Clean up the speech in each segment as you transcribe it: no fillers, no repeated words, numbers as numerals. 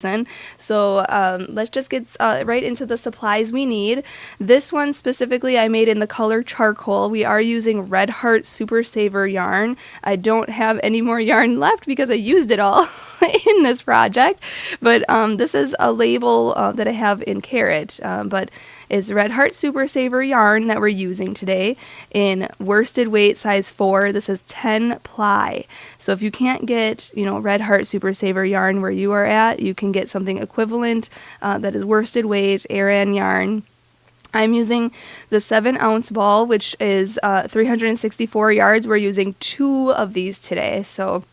So let's just get right into the supplies we need. This one specifically I made in the color charcoal. We are using Red Heart Super Saver yarn. I don't have any more yarn left because I used it all in this project, but this is a label that I have in Carrot, but it's Red Heart Super Saver yarn that we're using today in worsted weight size 4. This is 10 ply. So if you can't get, Red Heart Super Saver yarn where you are at, you can get something equivalent that is worsted weight Aran yarn. I'm using the 7-ounce ball, which is 364 yards. We're using 2 of these today, so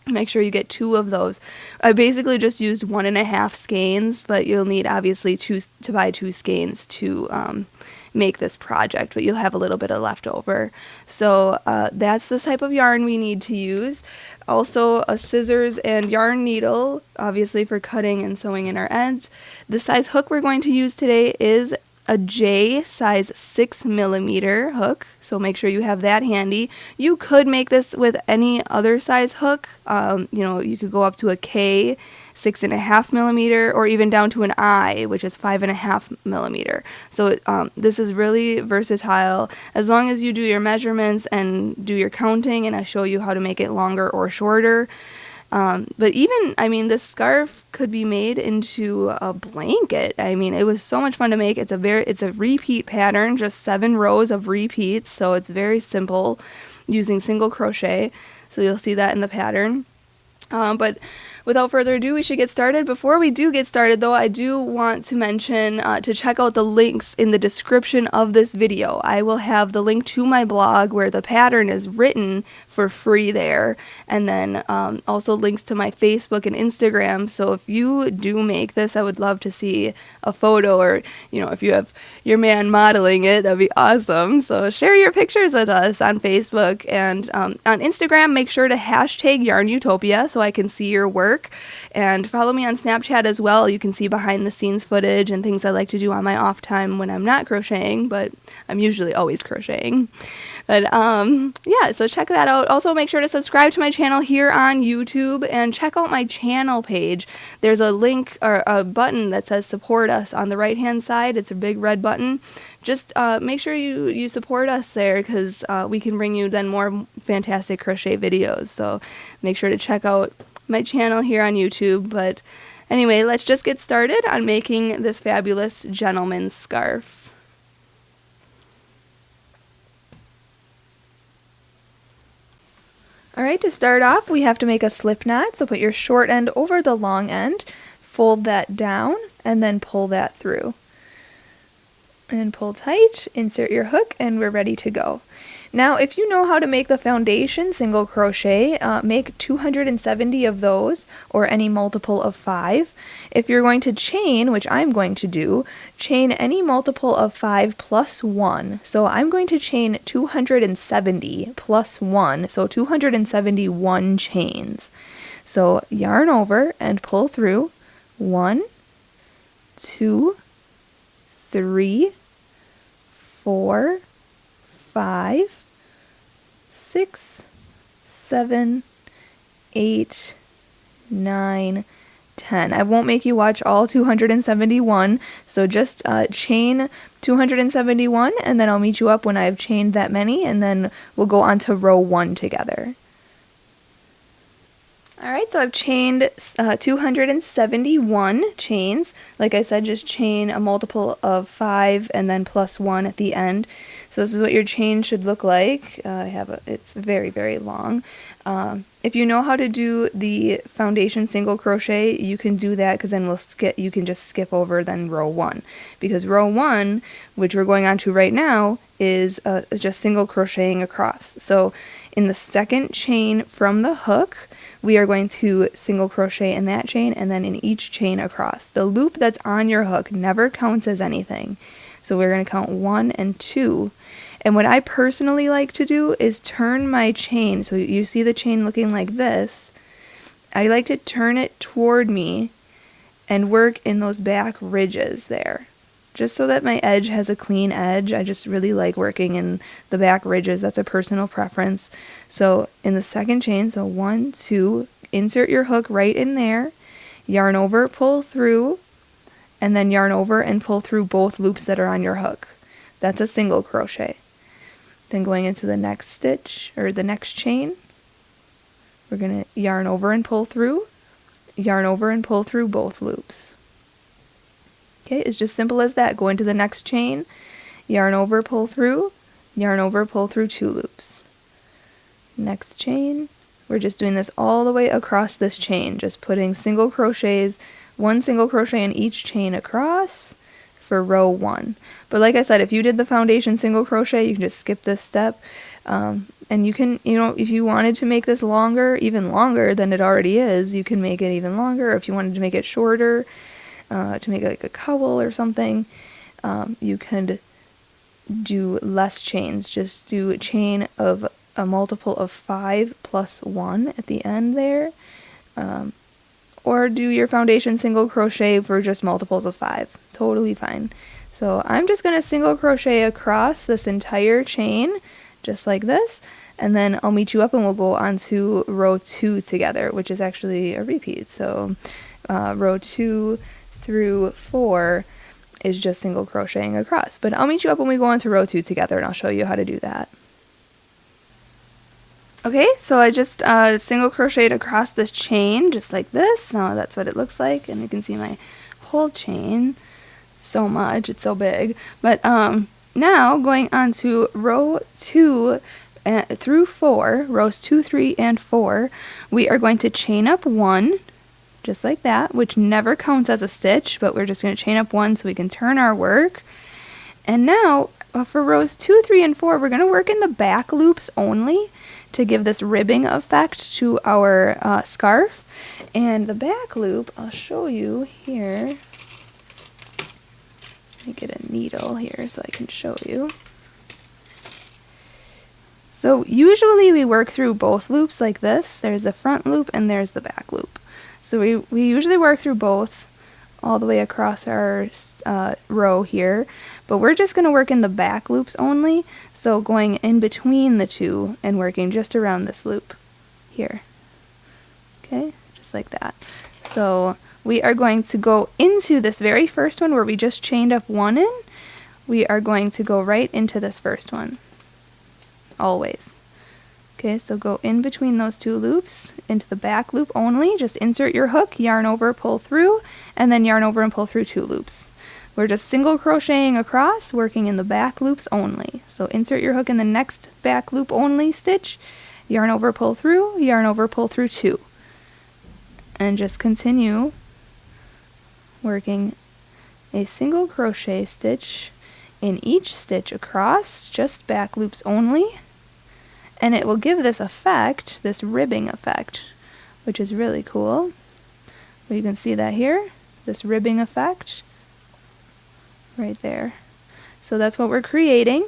make sure you get 2 of those. I basically just used 1.5 skeins, but you'll need obviously to buy 2 skeins to make this project, but you'll have a little bit of leftover. So that's the type of yarn we need to use. Also a scissors and yarn needle, obviously for cutting and sewing in our ends. The size hook we're going to use today is a J size 6mm hook, so make sure you have that handy. You could make this with any other size hook. You could go up to a K 6.5mm or even down to an I, which is 5.5mm. So this is really versatile as long as you do your measurements and do your counting, and I show you how to make it longer or shorter. But even, this scarf could be made into a blanket. It was so much fun to make. It's a repeat pattern, just 7 rows of repeats, so it's very simple using single crochet. So you'll see that in the pattern. But without further ado, we should get started. Before we do get started, though, I do want to mention to check out the links in the description of this video. I will have the link to my blog where the pattern is written for free there, and then also links to my Facebook and Instagram. So if you do make this, I would love to see a photo, or if you have your man modeling it, that'd be awesome. So share your pictures with us on Facebook, and on Instagram, make sure to hashtag yarnutopia so I can see your work, and follow me on Snapchat as well. You can see behind the scenes footage and things I like to do on my off time when I'm not crocheting, but I'm usually always crocheting. But yeah, so check that out. Also, make sure to subscribe to my channel here on YouTube and check out my channel page. There's a link or a button that says support us on the right hand side. It's a big red button. Just make sure you support us there, because we can bring you then more fantastic crochet videos. So make sure to check out my channel here on YouTube. But anyway, let's just get started on making this fabulous gentleman's scarf. Alright, to start off, we have to make a slip knot, so put your short end over the long end, fold that down, and then pull that through. And pull tight, insert your hook, and we're ready to go. Now, if you know how to make the foundation single crochet, make 270 of those, or any multiple of 5. If you're going to chain, which I'm going to do, chain any multiple of 5 plus 1. So I'm going to chain 270 plus 1, so 271 chains. So yarn over and pull through 1, 2, 3, 4, 5, 6, 7, 8, 9, 10. I won't make you watch all 271, so just chain 271, and then I'll meet you up when I've chained that many, and then we'll go on to row 1 together. Alright, so I've chained 271 chains. Like I said, just chain a multiple of 5 and then plus 1 at the end. So this is what your chain should look like. It's very, very long. If you know how to do the foundation single crochet, you can do that, because then you can just skip over then row 1. Because row 1, which we're going on to right now, is just single crocheting across. So in the second chain from the hook, we are going to single crochet in that chain, and then in each chain across. The loop that's on your hook never counts as anything. So we're going to count 1 and 2. And what I personally like to do is turn my chain. So you see the chain looking like this. I like to turn it toward me and work in those back ridges there, just so that my edge has a clean edge. I just really like working in the back ridges. That's a personal preference. So in the second chain, so 1, 2, insert your hook right in there, yarn over, pull through, and then yarn over and pull through both loops that are on your hook. That's a single crochet. Then going into the next stitch, or the next chain, we're going to yarn over and pull through, yarn over and pull through both loops. Okay, it's just simple as that. Go into the next chain, yarn over, pull through, yarn over, pull through 2 loops. Next chain. We're just doing this all the way across this chain, just putting single crochets, 1 single crochet in each chain across for row 1. But like I said, if you did the foundation single crochet, you can just skip this step. And you can, if you wanted to make this longer, even longer than it already is, you can make it even longer. If you wanted to make it shorter, to make it like a cowl or something, you could do less chains. Just do a chain of a multiple of 5 plus 1 at the end there. Or do your foundation single crochet for just multiples of 5. Totally fine. So I'm just going to single crochet across this entire chain, just like this, and then I'll meet you up and we'll go on to row 2 together, which is actually a repeat. So row 2 through 4 is just single crocheting across. But I'll meet you up when we go on to row 2 together, and I'll show you how to do that. Okay, so I just single crocheted across this chain, just like this. Now that's what it looks like, and you can see my whole chain. So much, it's so big. But now going on to row 2 through 4, rows 2, 3, and 4, we are going to chain up 1, just like that, which never counts as a stitch, but we're just going to chain up 1 so we can turn our work. And now for rows 2, 3, and 4, we're going to work in the back loops only to give this ribbing effect to our scarf. And the back loop, I'll show you here. Let me get a needle here so I can show you. So usually we work through both loops like this. There's the front loop and there's the back loop. So we usually work through both all the way across our row here, but we're just going to work in the back loops only, so going in between the two and working just around this loop here. Okay, just like that. So we are going to go into this very first one where we just chained up 1 in. We are going to go right into this first one, always. Okay, so go in between those 2 loops, into the back loop only. Just insert your hook, yarn over, pull through, and then yarn over and pull through 2 loops. We're just single crocheting across, working in the back loops only. So insert your hook in the next back loop only stitch, yarn over, pull through, yarn over, pull through 2. And just continue working a single crochet stitch in each stitch across, just back loops only. And it will give this effect, this ribbing effect, which is really cool. You can see that here, this ribbing effect right there. So that's what we're creating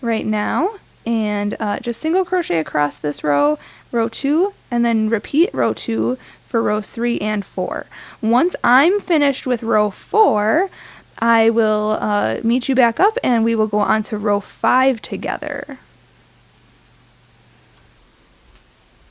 right now. And just single crochet across this row, row 2, and then repeat row 2 for rows 3 and 4. Once I'm finished with row 4, I will meet you back up and we will go on to row 5 together.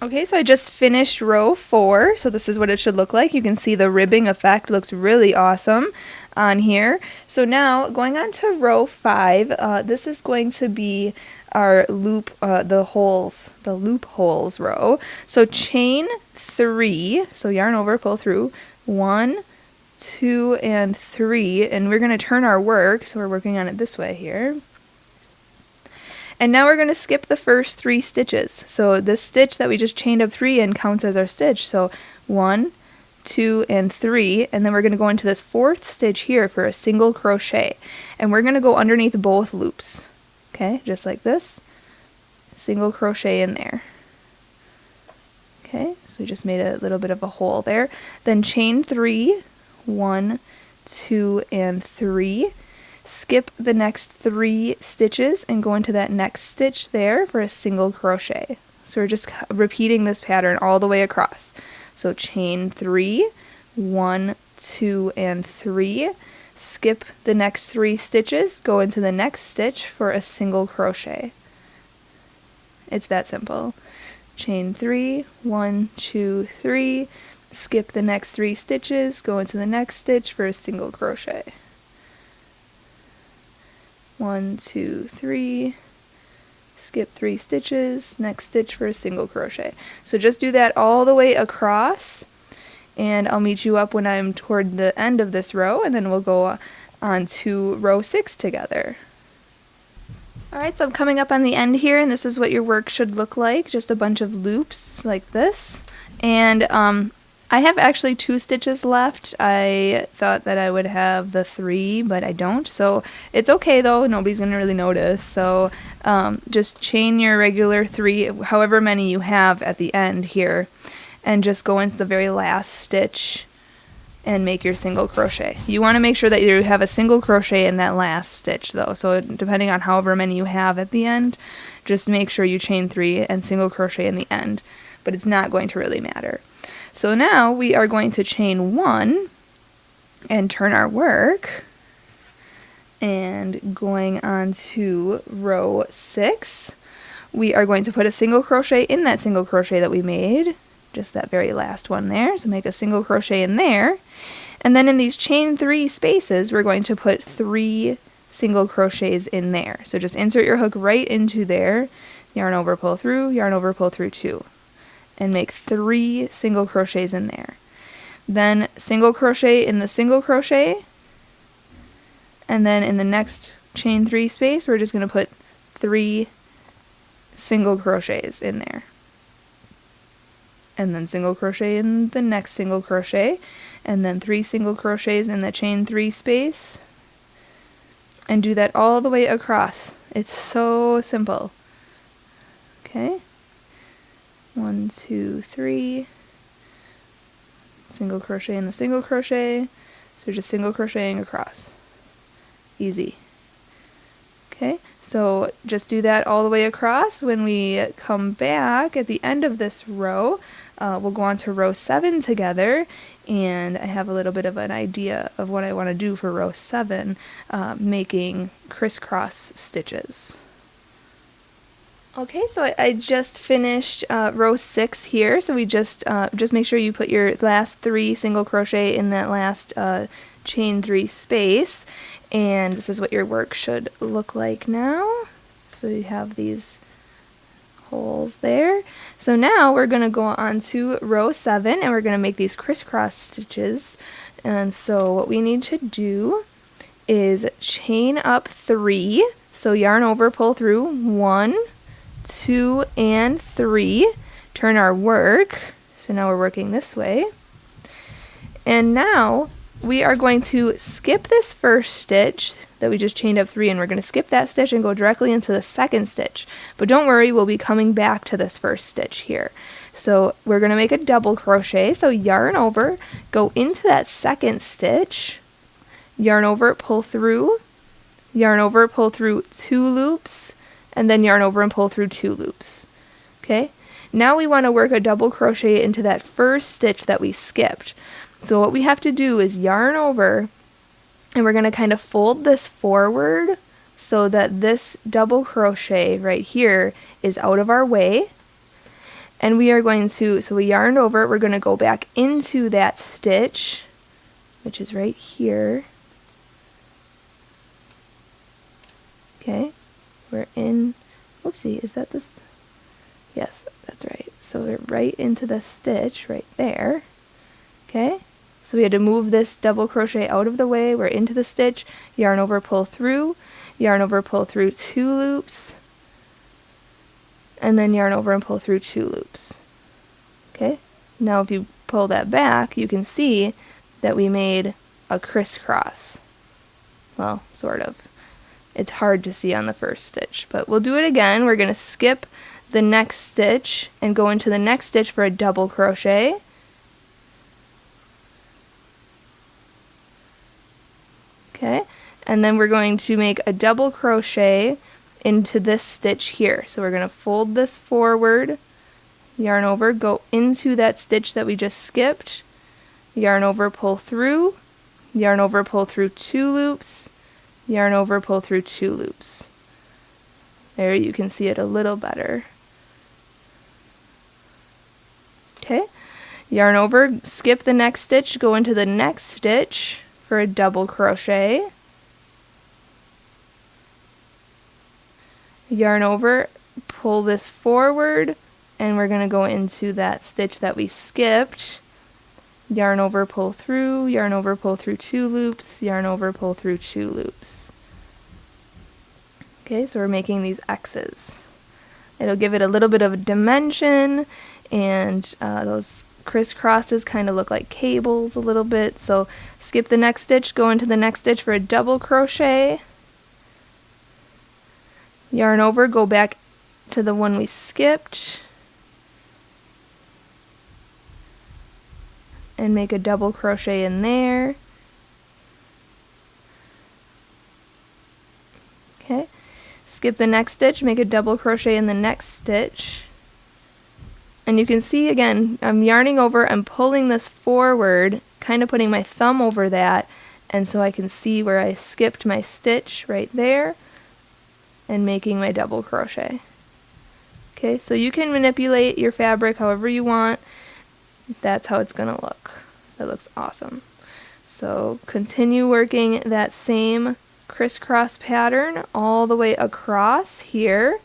Okay, so I just finished row 4, so this is what it should look like. You can see the ribbing effect looks really awesome on here. So now going on to row 5, this is going to be our loop, the loop holes row. So chain 3, so yarn over, pull through 1, 2, and 3, and we're going to turn our work, so we're working on it this way here. And now we're going to skip the first 3 stitches. So this stitch that we just chained up 3 in counts as our stitch. So 1, 2, and 3, and then we're going to go into this 4th stitch here for a single crochet. And we're going to go underneath both loops. Okay, just like this. Single crochet in there. Okay, so we just made a little bit of a hole there. Then chain 3, 1, 2, and 3. Skip the next 3 stitches and go into that next stitch there for a single crochet. So we're just repeating this pattern all the way across. So chain 3, 1, 2, and 3. Skip the next 3 stitches, go into the next stitch for a single crochet. It's that simple. Chain 3, 1, 2, 3, skip the next 3 stitches, go into the next stitch for a single crochet. 1, 2, 3, skip 3 stitches, next stitch for a single crochet. So just do that all the way across, and I'll meet you up when I'm toward the end of this row, and then we'll go on to row 6 together. Alright, so I'm coming up on the end here, and this is what your work should look like, just a bunch of loops like this. And I have actually 2 stitches left. I thought that I would have the 3, but I don't, so it's okay though, nobody's going to really notice. So just chain your regular 3, however many you have at the end here, and just go into the very last stitch and make your single crochet. You want to make sure that you have a single crochet in that last stitch though, so depending on however many you have at the end, just make sure you chain 3 and single crochet in the end, but it's not going to really matter. So now we are going to chain 1 and turn our work, and going on to row 6, we are going to put a single crochet in that single crochet that we made, just that very last one there, so make a single crochet in there, and then in these chain 3 spaces we're going to put 3 single crochets in there. So just insert your hook right into there, yarn over, pull through, yarn over, pull through 2, and make 3 single crochets in there. Then single crochet in the single crochet, and then in the next chain 3 space we're just going to put 3 single crochets in there, and then single crochet in the next single crochet, and then 3 single crochets in the chain 3 space, and do that all the way across. It's so simple. Okay, 1, 2, 3, single crochet in the single crochet, so just single crocheting across. Easy. Okay, so just do that all the way across. When we come back at the end of this row, we'll go on to row 7 together, and I have a little bit of an idea of what I want to do for row 7, making crisscross stitches. Okay, so I just finished row 6 here, so we just make sure you put your last 3 single crochet in that last chain 3 space, and this is what your work should look like now. So you have these holes there. So now we're going to go on to row 7, and we're going to make these crisscross stitches. And so what we need to do is chain up 3, so yarn over, pull through 1, 2, and 3, turn our work, so now we're working this way, and now we are going to skip this first stitch that we just chained up 3, and we're going to skip that stitch and go directly into the second stitch. But don't worry, we'll be coming back to this first stitch here. So we're going to make a double crochet, so yarn over, go into that second stitch, yarn over, pull through, yarn over, pull through 2 loops, and then yarn over and pull through 2 loops. Okay, now we want to work a double crochet into that first stitch that we skipped. So what we have to do is yarn over, and we're going to kind of fold this forward so that this double crochet right here is out of our way. And we are going to, so we yarned over, we're going to go back into that stitch, which is right here. Okay, we're in, whoopsie, is that this? Yes, that's right. So we're right into the stitch right there. Okay, so we had to move this double crochet out of the way. We're into the stitch, yarn over, pull through, yarn over, pull through 2 loops, and then yarn over and pull through 2 loops. Okay, now if you pull that back, you can see that we made a crisscross. Well, sort of. It's hard to see on the first stitch, but we'll do it again. We're going to skip the next stitch and go into the next stitch for a double crochet. Okay, and then we're going to make a double crochet into this stitch here. So we're going to fold this forward, yarn over, go into that stitch that we just skipped, yarn over, pull through, yarn over, pull through 2 loops, yarn over, pull through 2 loops. There you can see it a little better. Okay, Yarn over, skip the next stitch, go into the next stitch for a double crochet. Yarn over, pull this forward, and we're going to go into that stitch that we skipped. Yarn over, pull through, yarn over, pull through 2 loops, yarn over, pull through 2 loops. Okay, so we're making these X's. It'll give it a little bit of a dimension, and those crisscrosses kind of look like cables a little bit. So skip the next stitch, go into the next stitch for a double crochet. Yarn over, go back to the one we skipped, and make a double crochet in there. Okay, skip the next stitch, make a double crochet in the next stitch. And you can see again, I'm yarning over, I'm pulling this forward, kind of putting my thumb over that, and so I can see where I skipped my stitch right there, and making my double crochet. Okay, so you can manipulate your fabric however you want. That's how it's gonna look. That looks awesome. So continue working that same crisscross pattern all the way across here,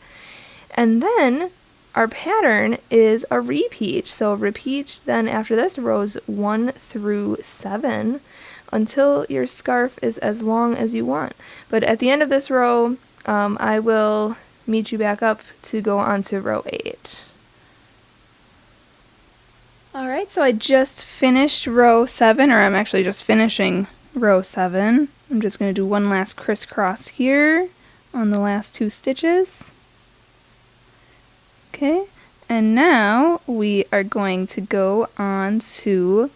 and then our pattern is a repeat. So repeat then after this rows 1 through 7 until your scarf is as long as you want. But at the end of this row, I will meet you back up to go on to row 8. Alright, so I just finished row 7, or I'm actually just finishing row 7. I'm just going to do one last crisscross here on the last 2 stitches. Okay, and now we are going to go on to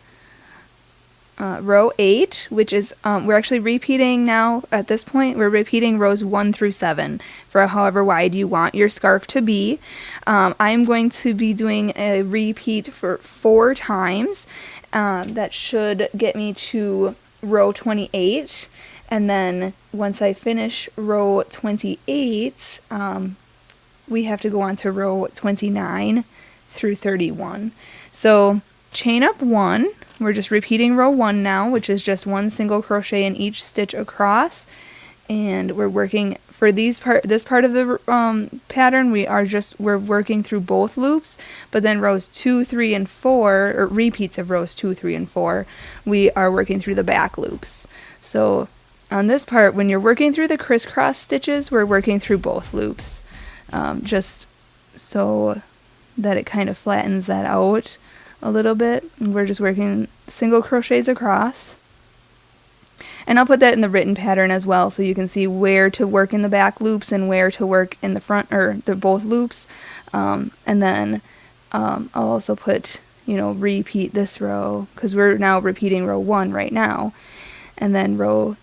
row 8, which is, we're actually repeating now at this point, we're repeating rows 1 through 7 for however wide you want your scarf to be. I'm going to be doing a repeat for 4 times. That should get me to row 28, and then once I finish row 28, we have to go on to row 29 through 31. So chain up 1. We're just repeating row 1 now, which is just 1 single crochet in each stitch across, and we're working for this part of the pattern. We're working through both loops, but then rows 2, 3, and 4, or repeats of rows 2, 3, and 4, we are working through the back loops. So on this part, when you're working through the crisscross stitches, we're working through both loops, just so that it kind of flattens that out a little bit. We're just working single crochets across, and I'll put that in the written pattern as well, so you can see where to work in the back loops and where to work in the front, or both loops. And then I'll also put, repeat this row, because we're now repeating row 1 right now, and then let's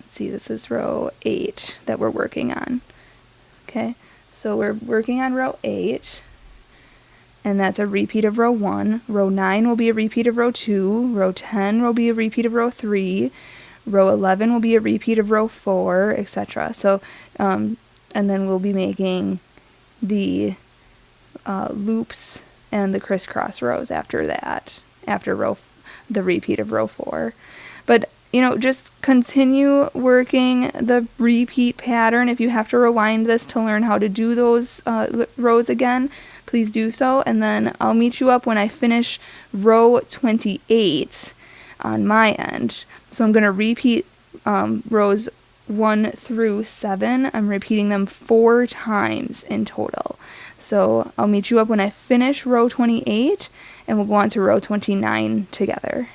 see, this is row 8 that we're working on. Okay, so we're working on row 8, and that's a repeat of row 1. Row 9 will be a repeat of row 2. Row 10 will be a repeat of row 3. Row 11 will be a repeat of row 4, etc. So, and then we'll be making the loops and the crisscross rows after that, after the repeat of row 4. But just continue working the repeat pattern. If you have to rewind this to learn how to do those rows again, please do so, and then I'll meet you up when I finish row 28 on my end. So I'm going to repeat rows 1 through 7. I'm repeating them 4 times in total. So I'll meet you up when I finish row 28, and we'll go on to row 29 together.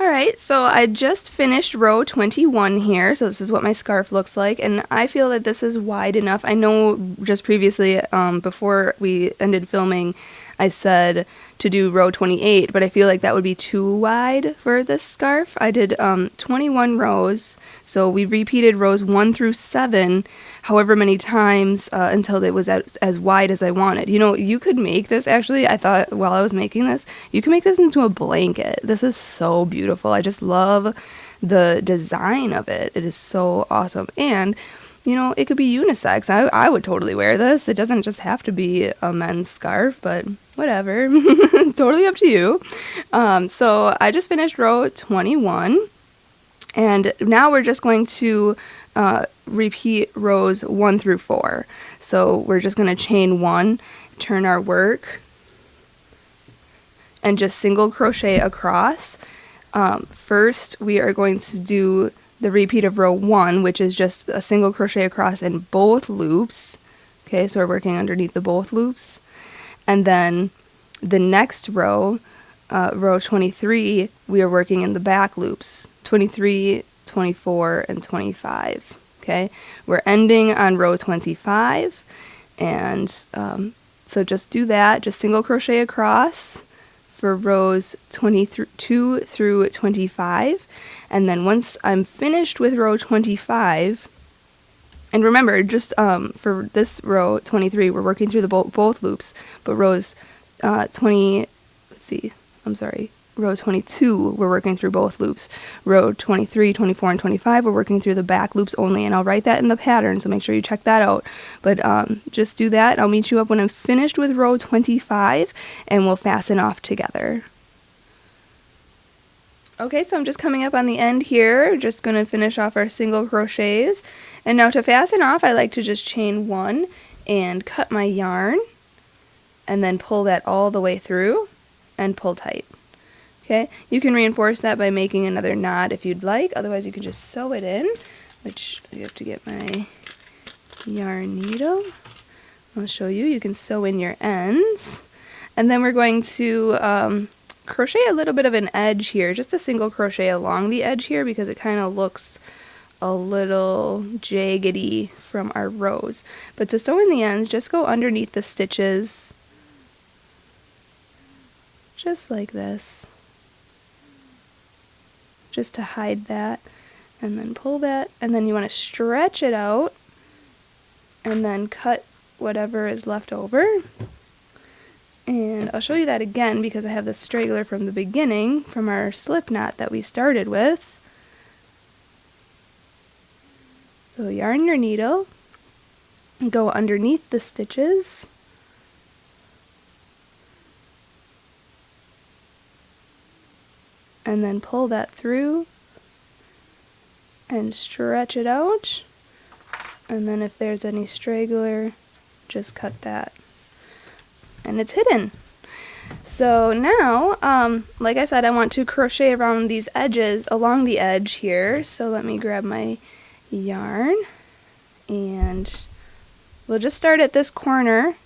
Alright, so I just finished row 21 here, so this is what my scarf looks like, and I feel that this is wide enough. I know just previously, before we ended filming, I said to do row 28, but I feel like that would be too wide for this scarf. I did 21 rows, so we repeated rows 1 through 7 however many times until it was as wide as I wanted. You could make this, actually, I thought while I was making this, you can make this into a blanket. This is so beautiful. I just love the design of it. It is so awesome. And you know, it could be unisex. I would totally wear this. It doesn't just have to be a men's scarf, but whatever. Totally up to you. So I just finished row 21, and now we're just going to repeat rows 1 through 4. So we're just going to chain 1, turn our work, and just single crochet across. First, we are going to do the repeat of row 1, which is just a single crochet across in both loops. Okay, so we're working underneath the both loops. And then the next row, row 23, we are working in the back loops, 23, 24, and 25. Okay, we're ending on row 25, and so just do that, just single crochet across for rows 22 through 25. And then once I'm finished with row 25, and remember, just for this row 23, we're working through the both loops, but rows row 22, we're working through both loops. Row 23, 24, and 25, we're working through the back loops only, and I'll write that in the pattern, so make sure you check that out. But just do that. I'll meet you up when I'm finished with row 25, and we'll fasten off together. Okay, so I'm just coming up on the end here, just going to finish off our single crochets. And now to fasten off, I like to just chain 1 and cut my yarn, and then pull that all the way through and pull tight. Okay, you can reinforce that by making another knot if you'd like, otherwise you can just sew it in, which you have to get my yarn needle. I'll show you. You can sew in your ends. And then we're going to crochet a little bit of an edge here, just a single crochet along the edge here because it kind of looks a little jaggedy from our rows. But to sew in the ends, just go underneath the stitches, just like this, just to hide that, and then pull that, and then you want to stretch it out and then cut whatever is left over. And I'll show you that again because I have the straggler from the beginning, from our slip knot that we started with. So yarn your needle and go underneath the stitches. And then pull that through and stretch it out. And then if there's any straggler, just cut that. And it's hidden. So now, like I said, I want to crochet around these edges, along the edge here. So let me grab my yarn, and we'll just start at this corner,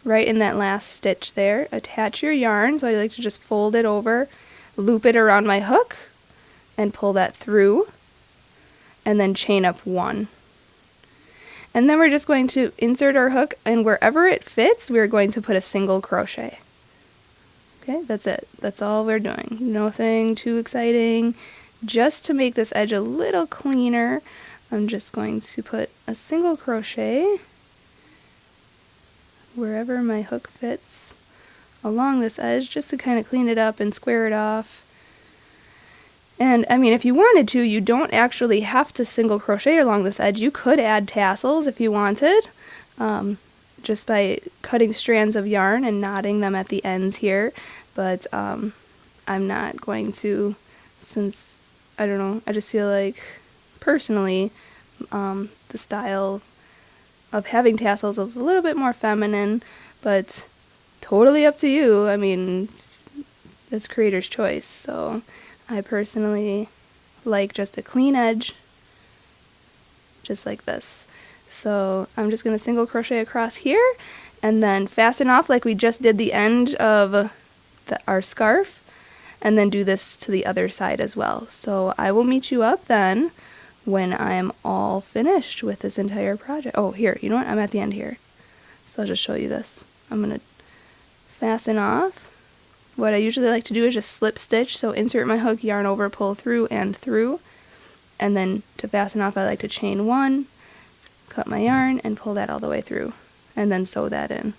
right in that last stitch there. Attach your yarn, so I like to just fold it over, loop it around my hook, and pull that through, and then chain up 1. And then we're just going to insert our hook, and wherever it fits, we're going to put a single crochet. Okay, that's it. That's all we're doing. Nothing too exciting. Just to make this edge a little cleaner, I'm just going to put a single crochet wherever my hook fits along this edge, just to kind of clean it up and square it off. And I mean, if you wanted to, you don't actually have to single crochet along this edge. You could add tassels if you wanted, just by cutting strands of yarn and knotting them at the ends here. But I'm not going to, since, I don't know, I just feel like, personally, the style of having tassels is a little bit more feminine, but totally up to you. I mean, it's creator's choice. So I personally like just a clean edge, just like this. So I'm just going to single crochet across here and then fasten off like we just did the end of our scarf, and then do this to the other side as well. So I will meet you up then when I'm all finished with this entire project. Oh, here, you know what? I'm at the end here. So I'll just show you this. I'm going to fasten off. What I usually like to do is just slip stitch, so insert my hook, yarn over, pull through, and then to fasten off I like to chain 1, cut my yarn, and pull that all the way through, and then sew that in.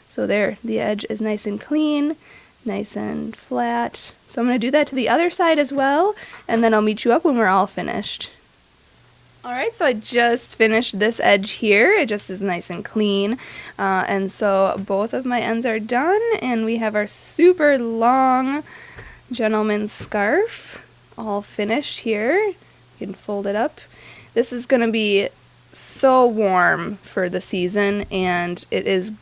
So there, the edge is nice and clean, nice and flat. So I'm going to do that to the other side as well, and then I'll meet you up when we're all finished. Alright, so I just finished this edge here. It just is nice and clean. And so both of my ends are done, and we have our super long gentleman's scarf all finished here. You can fold it up. This is going to be so warm for the season, and it is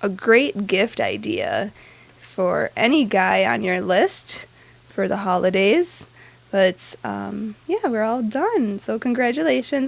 a great gift idea for any guy on your list for the holidays. But yeah, we're all done. So congratulations.